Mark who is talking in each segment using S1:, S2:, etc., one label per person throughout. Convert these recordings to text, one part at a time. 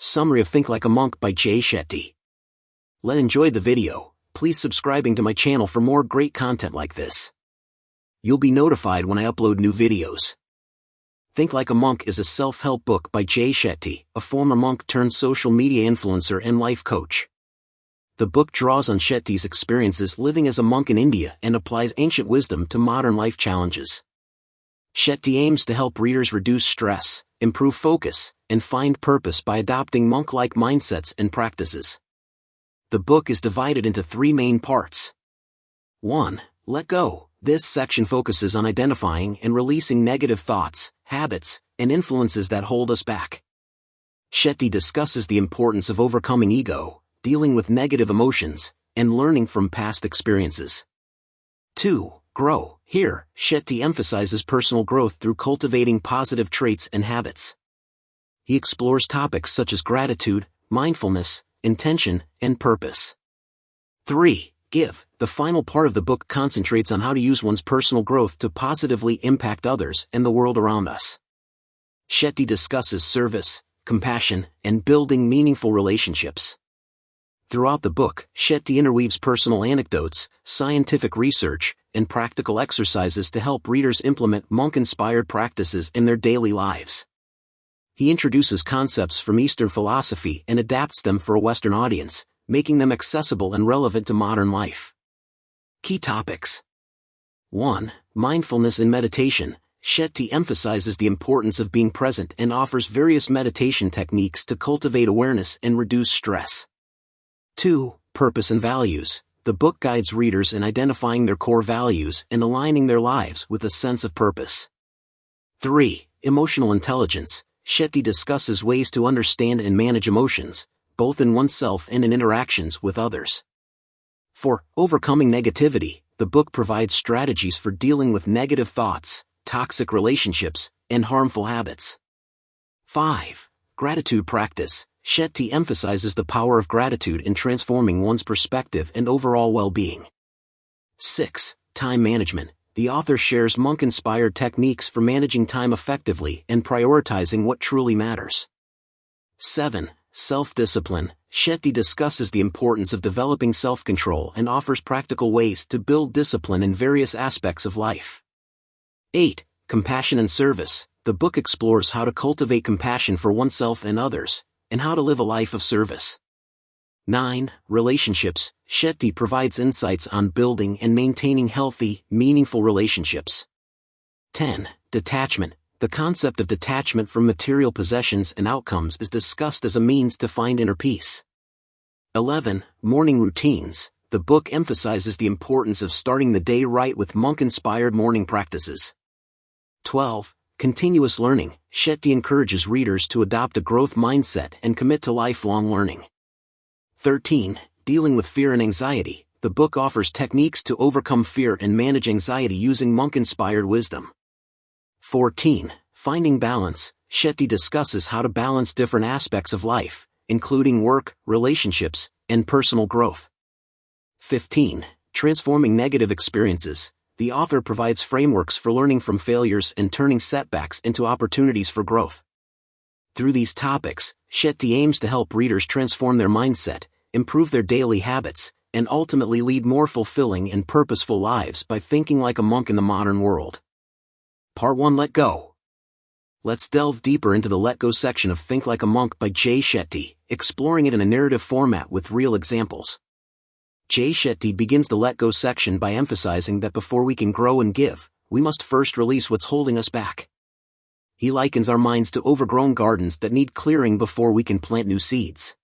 S1: Summary of Think Like a Monk by Shetty. Enjoyed the video. Please subscribing to my channel for more great content like this. You'll be notified when I upload new videos. Think Like a Monk is a self-help book by Shetty, a former monk turned social media influencer and life coach. The book draws on Shetty's experiences living as a monk in India and applies ancient wisdom to modern life challenges. Shetty aims to help readers reduce stress, improve focus, and find purpose by adopting monk-like mindsets and practices. The book is divided into 3 main parts. 1. Let go. This section focuses on identifying and releasing negative thoughts, habits, and influences that hold us back. Shetty discusses the importance of overcoming ego, dealing with negative emotions, and learning from past experiences. 2. Grow. Here, Shetty emphasizes personal growth through cultivating positive traits and habits. He explores topics such as gratitude, mindfulness, intention, and purpose. 3. Give. The final part of the book concentrates on how to use one's personal growth to positively impact others and the world around us. Shetty discusses service, compassion, and building meaningful relationships. Throughout the book, Shetty interweaves personal anecdotes, scientific research, and practical exercises to help readers implement monk-inspired practices in their daily lives. He introduces concepts from Eastern philosophy and adapts them for a Western audience, making them accessible and relevant to modern life. Key topics. 1. Mindfulness and meditation. Shetty emphasizes the importance of being present and offers various meditation techniques to cultivate awareness and reduce stress. 2. Purpose and values. The book guides readers in identifying their core values and aligning their lives with a sense of purpose. 3. Emotional intelligence. Shetty discusses ways to understand and manage emotions, both in oneself and in interactions with others. 4. Overcoming negativity. The book provides strategies for dealing with negative thoughts, toxic relationships, and harmful habits. 5. Gratitude practice. Shetty emphasizes the power of gratitude in transforming one's perspective and overall well-being. 6. Time management. The author shares monk-inspired techniques for managing time effectively and prioritizing what truly matters. 7. Self-discipline. Shetty discusses the importance of developing self-control and offers practical ways to build discipline in various aspects of life. 8. Compassion and service. The book explores how to cultivate compassion for oneself and others, and how to live a life of service. 9. Relationships. Shetty provides insights on building and maintaining healthy, meaningful relationships. 10. Detachment. The concept of detachment from material possessions and outcomes is discussed as a means to find inner peace. 11. Morning routines. The book emphasizes the importance of starting the day right with monk-inspired morning practices. 12. Continuous learning. Shetty encourages readers to adopt a growth mindset and commit to lifelong learning. 13. Dealing with fear and anxiety. The book offers techniques to overcome fear and manage anxiety using monk-inspired wisdom. 14. Finding balance. Shetty discusses how to balance different aspects of life, including work, relationships, and personal growth. 15. Transforming negative experiences. The author provides frameworks for learning from failures and turning setbacks into opportunities for growth. Through these topics, Shetty aims to help readers transform their mindset, improve their daily habits, and ultimately lead more fulfilling and purposeful lives by thinking like a monk in the modern world. Part 1. Let Go. Let's delve deeper into the Let Go section of Think Like a Monk by Shetty, exploring it in a narrative format with real examples. Shetty begins the Let Go section by emphasizing that before we can grow and give, we must first release what's holding us back. He likens our minds to overgrown gardens that need clearing before we can plant new seeds.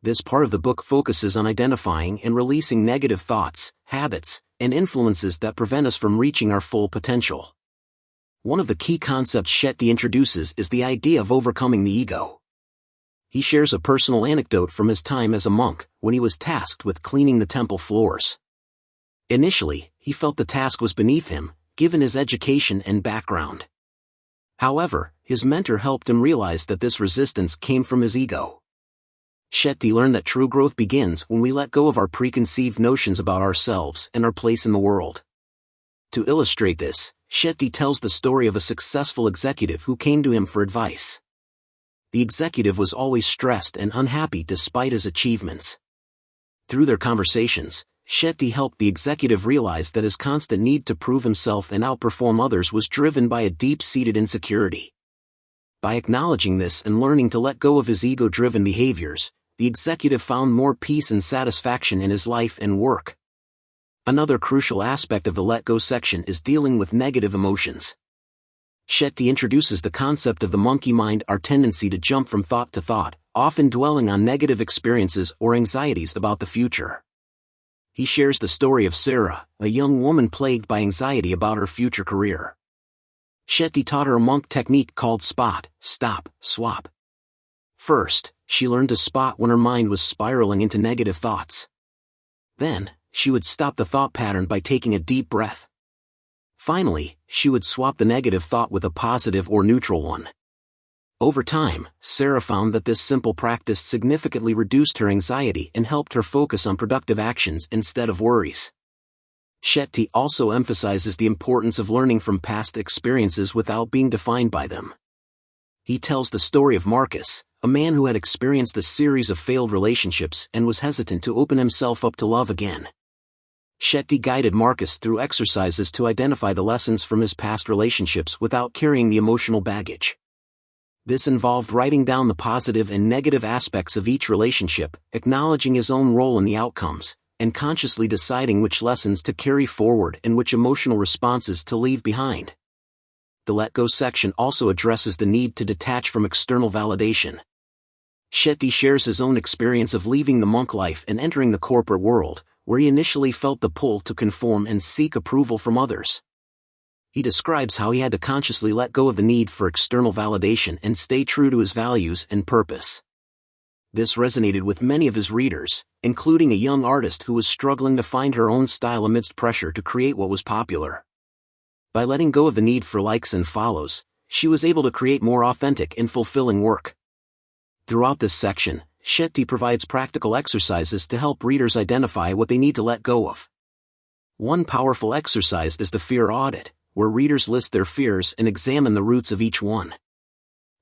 S1: This part of the book focuses on identifying and releasing negative thoughts, habits, and influences that prevent us from reaching our full potential. One of the key concepts Shetty introduces is the idea of overcoming the ego. He shares a personal anecdote from his time as a monk, when he was tasked with cleaning the temple floors. Initially, he felt the task was beneath him, given his education and background. However, his mentor helped him realize that this resistance came from his ego. Shetty learned that true growth begins when we let go of our preconceived notions about ourselves and our place in the world. To illustrate this, Shetty tells the story of a successful executive who came to him for advice. The executive was always stressed and unhappy despite his achievements. Through their conversations, Shetty helped the executive realize that his constant need to prove himself and outperform others was driven by a deep-seated insecurity. By acknowledging this and learning to let go of his ego-driven behaviors, the executive found more peace and satisfaction in his life and work. Another crucial aspect of the Let Go section is dealing with negative emotions. Shetty introduces the concept of the monkey mind, our tendency to jump from thought to thought, often dwelling on negative experiences or anxieties about the future. He shares the story of Sarah, a young woman plagued by anxiety about her future career. Shetty taught her a monk technique called spot, stop, swap. First, she learned to spot when her mind was spiraling into negative thoughts. Then, she would stop the thought pattern by taking a deep breath. Finally, she would swap the negative thought with a positive or neutral one. Over time, Sarah found that this simple practice significantly reduced her anxiety and helped her focus on productive actions instead of worries. Shetty also emphasizes the importance of learning from past experiences without being defined by them. He tells the story of Marcus, a man who had experienced a series of failed relationships and was hesitant to open himself up to love again. Shetty guided Marcus through exercises to identify the lessons from his past relationships without carrying the emotional baggage. This involved writing down the positive and negative aspects of each relationship, acknowledging his own role in the outcomes, and consciously deciding which lessons to carry forward and which emotional responses to leave behind. The Let Go section also addresses the need to detach from external validation. Shetty shares his own experience of leaving the monk life and entering the corporate world, where he initially felt the pull to conform and seek approval from others. He describes how he had to consciously let go of the need for external validation and stay true to his values and purpose. This resonated with many of his readers, including a young artist who was struggling to find her own style amidst pressure to create what was popular. By letting go of the need for likes and follows, she was able to create more authentic and fulfilling work. Throughout this section, Shetty provides practical exercises to help readers identify what they need to let go of. One powerful exercise is the fear audit, where readers list their fears and examine the roots of each one.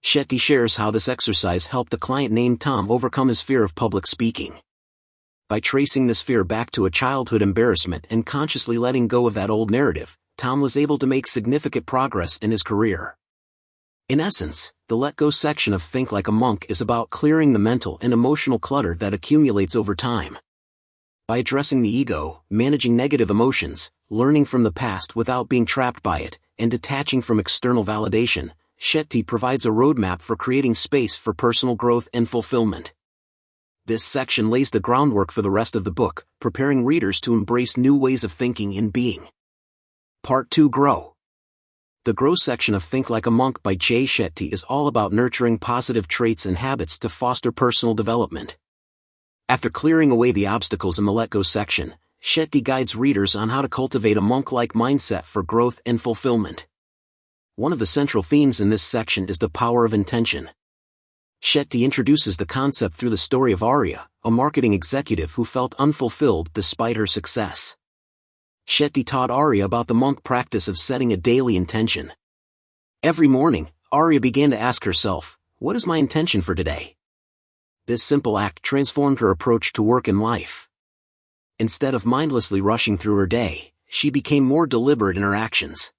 S1: Shetty shares how this exercise helped a client named Tom overcome his fear of public speaking. By tracing this fear back to a childhood embarrassment and consciously letting go of that old narrative, Tom was able to make significant progress in his career. In essence, the Let Go section of Think Like a Monk is about clearing the mental and emotional clutter that accumulates over time. By addressing the ego, managing negative emotions, learning from the past without being trapped by it, and detaching from external validation, Shetty provides a roadmap for creating space for personal growth and fulfillment. This section lays the groundwork for the rest of the book, preparing readers to embrace new ways of thinking and being. Part 2: Grow. The Grow section of Think Like a Monk by J. Shetty is all about nurturing positive traits and habits to foster personal development. After clearing away the obstacles in the Let Go section, Shetty guides readers on how to cultivate a monk-like mindset for growth and fulfillment. One of the central themes in this section is the power of intention. Shetty introduces the concept through the story of Arya, a marketing executive who felt unfulfilled despite her success. Shetty taught Arya about the monk practice of setting a daily intention. Every morning, Arya began to ask herself, "What is my intention for today?" This simple act transformed her approach to work and life. Instead of mindlessly rushing through her day, she became more deliberate in her actions.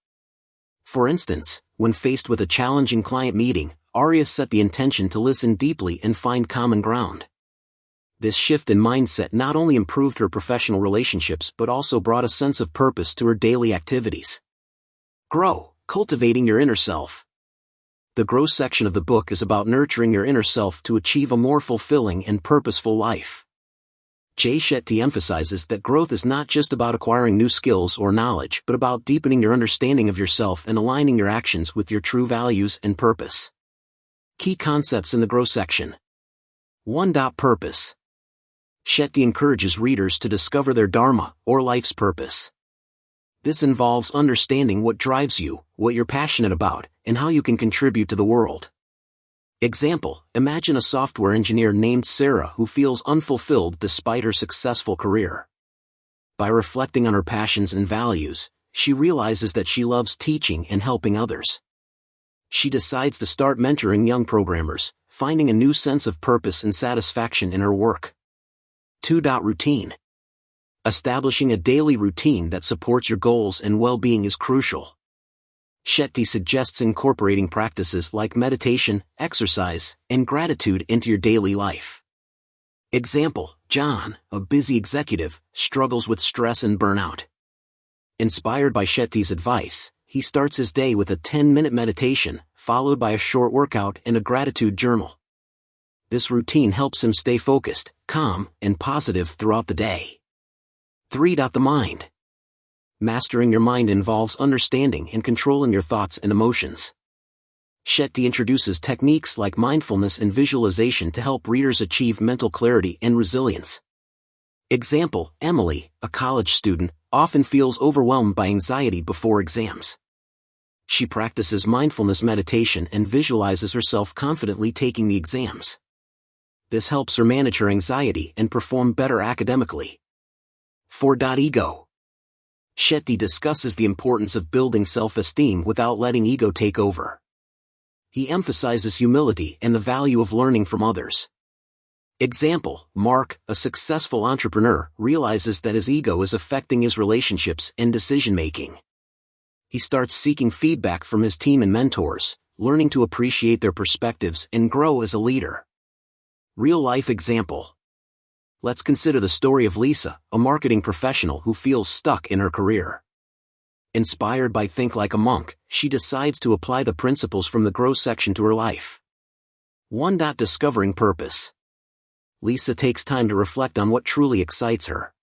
S1: For instance, when faced with a challenging client meeting, Arya set the intention to listen deeply and find common ground. This shift in mindset not only improved her professional relationships but also brought a sense of purpose to her daily activities. Grow, cultivating your inner self. The Grow section of the book is about nurturing your inner self to achieve a more fulfilling and purposeful life. J. Shetty emphasizes that growth is not just about acquiring new skills or knowledge but about deepening your understanding of yourself and aligning your actions with your true values and purpose. Key concepts in the Grow section. 1. Purpose. Shetty encourages readers to discover their dharma, or life's purpose. This involves understanding what drives you, what you're passionate about, and how you can contribute to the world. Example: imagine a software engineer named Sarah who feels unfulfilled despite her successful career. By reflecting on her passions and values, she realizes that she loves teaching and helping others. She decides to start mentoring young programmers, finding a new sense of purpose and satisfaction in her work. 2. Routine. Establishing a daily routine that supports your goals and well-being is crucial. Shetty suggests incorporating practices like meditation, exercise, and gratitude into your daily life. Example: John, a busy executive, struggles with stress and burnout. Inspired by Shetty's advice, he starts his day with a 10-minute meditation, followed by a short workout and a gratitude journal. This routine helps him stay focused, calm, and positive throughout the day. 3. The mind. Mastering your mind involves understanding and controlling your thoughts and emotions. Shetty introduces techniques like mindfulness and visualization to help readers achieve mental clarity and resilience. Example: Emily, a college student, often feels overwhelmed by anxiety before exams. She practices mindfulness meditation and visualizes herself confidently taking the exams. This helps her manage her anxiety and perform better academically. 4. Ego. Shetty discusses the importance of building self-esteem without letting ego take over. He emphasizes humility and the value of learning from others. Example: Mark, a successful entrepreneur, realizes that his ego is affecting his relationships and decision-making. He starts seeking feedback from his team and mentors, learning to appreciate their perspectives and grow as a leader. Real-life example. Let's consider the story of Lisa, a marketing professional who feels stuck in her career. Inspired by Think Like a Monk, she decides to apply the principles from the Grow section to her life. 1. Discovering purpose. Lisa takes time to reflect on what truly excites her.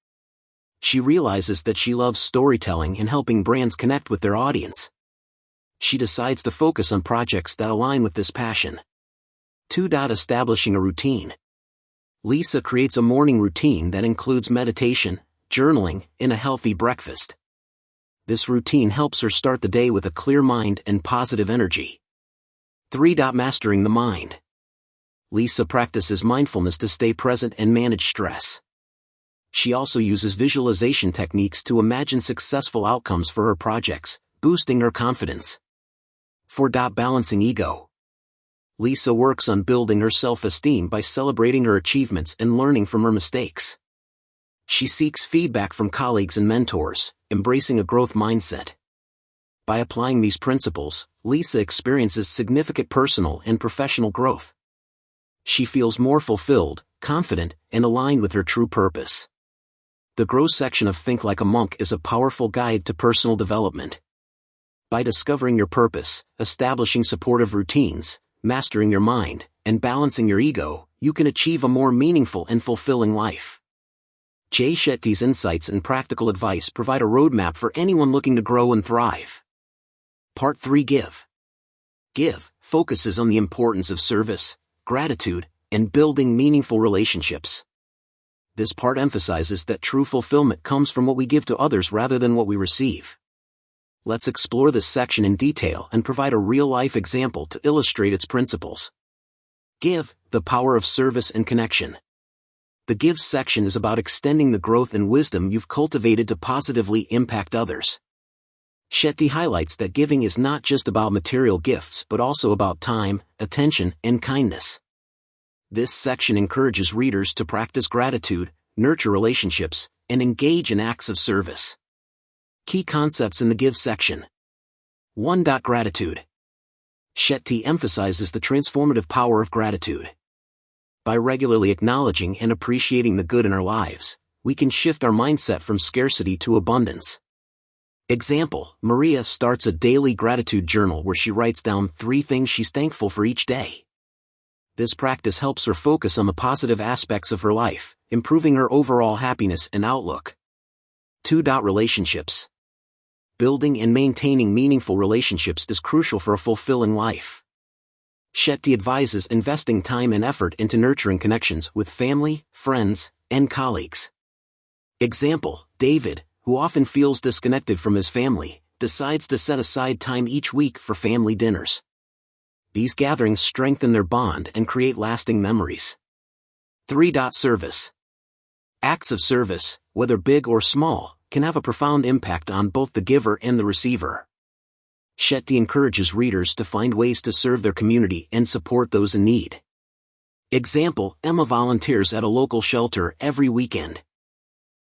S1: She realizes that she loves storytelling and helping brands connect with their audience. She decides to focus on projects that align with this passion. 2. Establishing a routine. Lisa creates a morning routine that includes meditation, journaling, and a healthy breakfast. This routine helps her start the day with a clear mind and positive energy. 3. Mastering the mind. Lisa practices mindfulness to stay present and manage stress. She also uses visualization techniques to imagine successful outcomes for her projects, boosting her confidence. 4. Balancing ego. Lisa works on building her self-esteem by celebrating her achievements and learning from her mistakes. She seeks feedback from colleagues and mentors, embracing a growth mindset. By applying these principles, Lisa experiences significant personal and professional growth. She feels more fulfilled, confident, and aligned with her true purpose. The Grow section of Think Like a Monk is a powerful guide to personal development. By discovering your purpose, establishing supportive routines, mastering your mind, and balancing your ego, you can achieve a more meaningful and fulfilling life. Shetty's insights and practical advice provide a roadmap for anyone looking to grow and thrive. Part 3. Give. Give focuses on the importance of service, gratitude, and building meaningful relationships. This part emphasizes that true fulfillment comes from what we give to others rather than what we receive. Let's explore this section in detail and provide a real-life example to illustrate its principles. Give, the power of service and connection. The Give section is about extending the growth and wisdom you've cultivated to positively impact others. Shetty highlights that giving is not just about material gifts but also about time, attention, and kindness. This section encourages readers to practice gratitude, nurture relationships, and engage in acts of service. Key concepts in the Give section. 1. Gratitude. Shetty emphasizes the transformative power of gratitude. By regularly acknowledging and appreciating the good in our lives, we can shift our mindset from scarcity to abundance. Example: Maria starts a daily gratitude journal where she writes down 3 things she's thankful for each day. This practice helps her focus on the positive aspects of her life, improving her overall happiness and outlook. 2. Relationships. Building and maintaining meaningful relationships is crucial for a fulfilling life. Shetty advises investing time and effort into nurturing connections with family, friends, and colleagues. Example: David, who often feels disconnected from his family, decides to set aside time each week for family dinners. These gatherings strengthen their bond and create lasting memories. 3. Service. Acts of service, whether big or small, can have a profound impact on both the giver and the receiver. Shetty encourages readers to find ways to serve their community and support those in need. Example, Emma volunteers at a local shelter every weekend.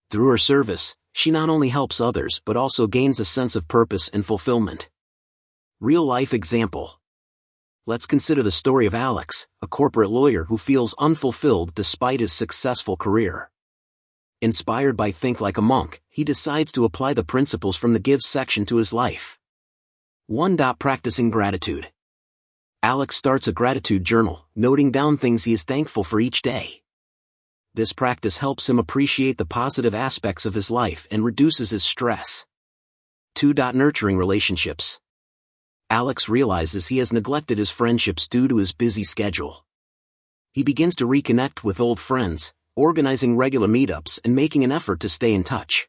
S1: Through her service, she not only helps others but also gains a sense of purpose and fulfillment. Real-life example. Let's consider the story of Alex, a corporate lawyer who feels unfulfilled despite his successful career. Inspired by Think Like a Monk, he decides to apply the principles from the Give section to his life. 1. Practicing gratitude. Alex starts a gratitude journal, noting down things he is thankful for each day. This practice helps him appreciate the positive aspects of his life and reduces his stress. 2. Nurturing relationships. Alex realizes he has neglected his friendships due to his busy schedule. He begins to reconnect with old friends, organizing regular meetups and making an effort to stay in touch.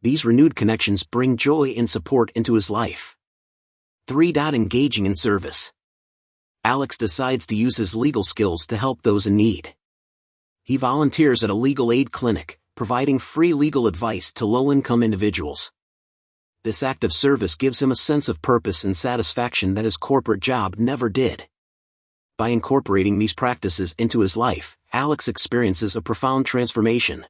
S1: These renewed connections bring joy and support into his life. 3. Engaging in service. Alex decides to use his legal skills to help those in need. He volunteers at a legal aid clinic, providing free legal advice to low-income individuals. This act of service gives him a sense of purpose and satisfaction that his corporate job never did. By incorporating these practices into his life, Alex experiences a profound transformation.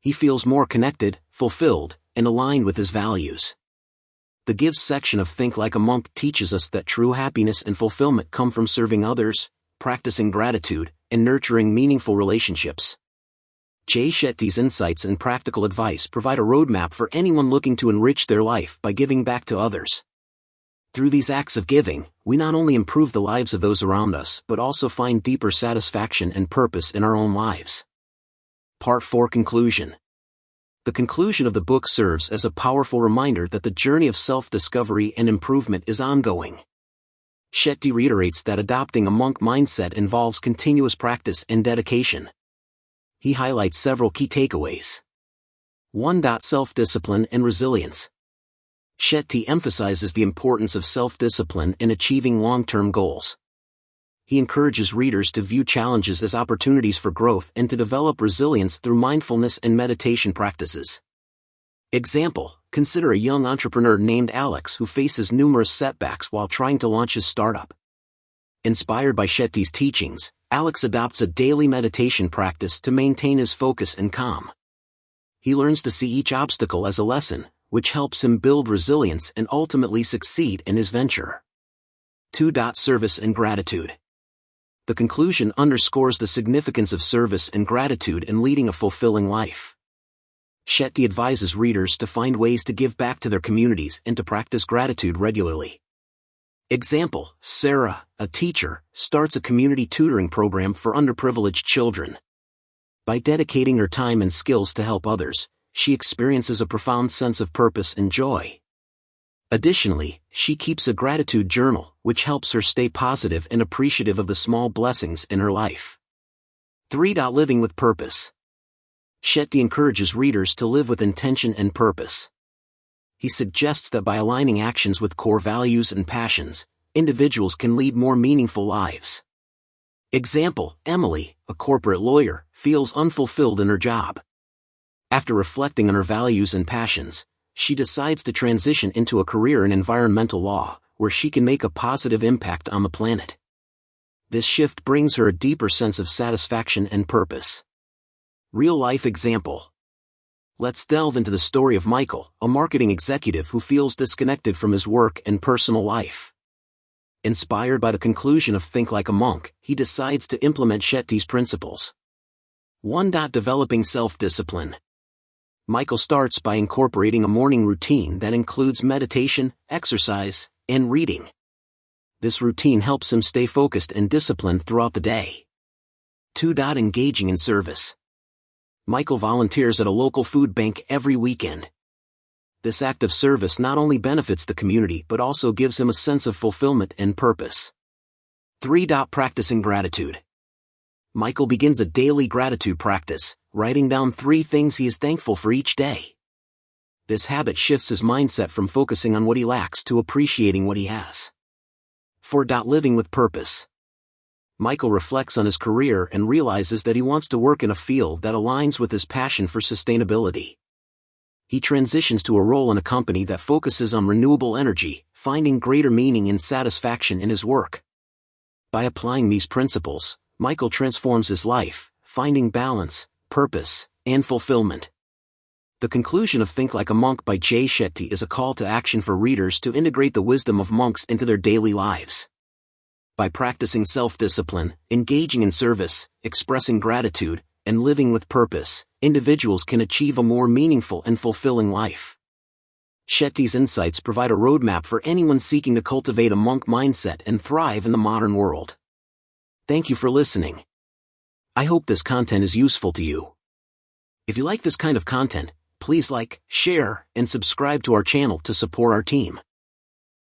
S1: He feels more connected, fulfilled, and aligned with his values. The Give section of Think Like a Monk teaches us that true happiness and fulfillment come from serving others, practicing gratitude, and nurturing meaningful relationships. Shetty's insights and practical advice provide a roadmap for anyone looking to enrich their life by giving back to others. Through these acts of giving, we not only improve the lives of those around us but also find deeper satisfaction and purpose in our own lives. Part 4. Conclusion. The conclusion of the book serves as a powerful reminder that the journey of self-discovery and improvement is ongoing. Shetty reiterates that adopting a monk mindset involves continuous practice and dedication. He highlights several key takeaways. 1. Self-discipline and resilience. Shetty emphasizes the importance of self-discipline in achieving long-term goals. He encourages readers to view challenges as opportunities for growth and to develop resilience through mindfulness and meditation practices. Example, consider a young entrepreneur named Alex who faces numerous setbacks while trying to launch his startup. Inspired by Shetty's teachings, Alex adopts a daily meditation practice to maintain his focus and calm. He learns to see each obstacle as a lesson, which helps him build resilience and ultimately succeed in his venture. 2. Service and gratitude. The conclusion underscores the significance of service and gratitude in leading a fulfilling life. Shetty advises readers to find ways to give back to their communities and to practice gratitude regularly. Example, Sarah, a teacher, starts a community tutoring program for underprivileged children. By dedicating her time and skills to help others, she experiences a profound sense of purpose and joy. Additionally, she keeps a gratitude journal, which helps her stay positive and appreciative of the small blessings in her life. 3. Living with purpose. Shetty encourages readers to live with intention and purpose. He suggests that by aligning actions with core values and passions, individuals can lead more meaningful lives. Example, Emily, a corporate lawyer, feels unfulfilled in her job. After reflecting on her values and passions, she decides to transition into a career in environmental law, where she can make a positive impact on the planet. This shift brings her a deeper sense of satisfaction and purpose. Real-life example. Let's delve into the story of Michael, a marketing executive who feels disconnected from his work and personal life. Inspired by the conclusion of Think Like a Monk, he decides to implement Shetty's principles. 1. Developing self-discipline. Michael starts by incorporating a morning routine that includes meditation, exercise, and reading. This routine helps him stay focused and disciplined throughout the day. 2. Engaging in service. Michael volunteers at a local food bank every weekend. This act of service not only benefits the community but also gives him a sense of fulfillment and purpose. 3. Practicing gratitude. Michael begins a daily gratitude practice, writing down 3 things he is thankful for each day. This habit shifts his mindset from focusing on what he lacks to appreciating what he has. 4. Living with purpose. Michael reflects on his career and realizes that he wants to work in a field that aligns with his passion for sustainability. He transitions to a role in a company that focuses on renewable energy, finding greater meaning and satisfaction in his work. By applying these principles, Michael transforms his life, finding balance, purpose, and fulfillment. The conclusion of Think Like a Monk by Jay Shetty is a call to action for readers to integrate the wisdom of monks into their daily lives. By practicing self-discipline, engaging in service, expressing gratitude, and living with purpose, individuals can achieve a more meaningful and fulfilling life. Shetty's insights provide a roadmap for anyone seeking to cultivate a monk mindset and thrive in the modern world. Thank you for listening. I hope this content is useful to you. If you like this kind of content, please like, share, and subscribe to our channel to support our team.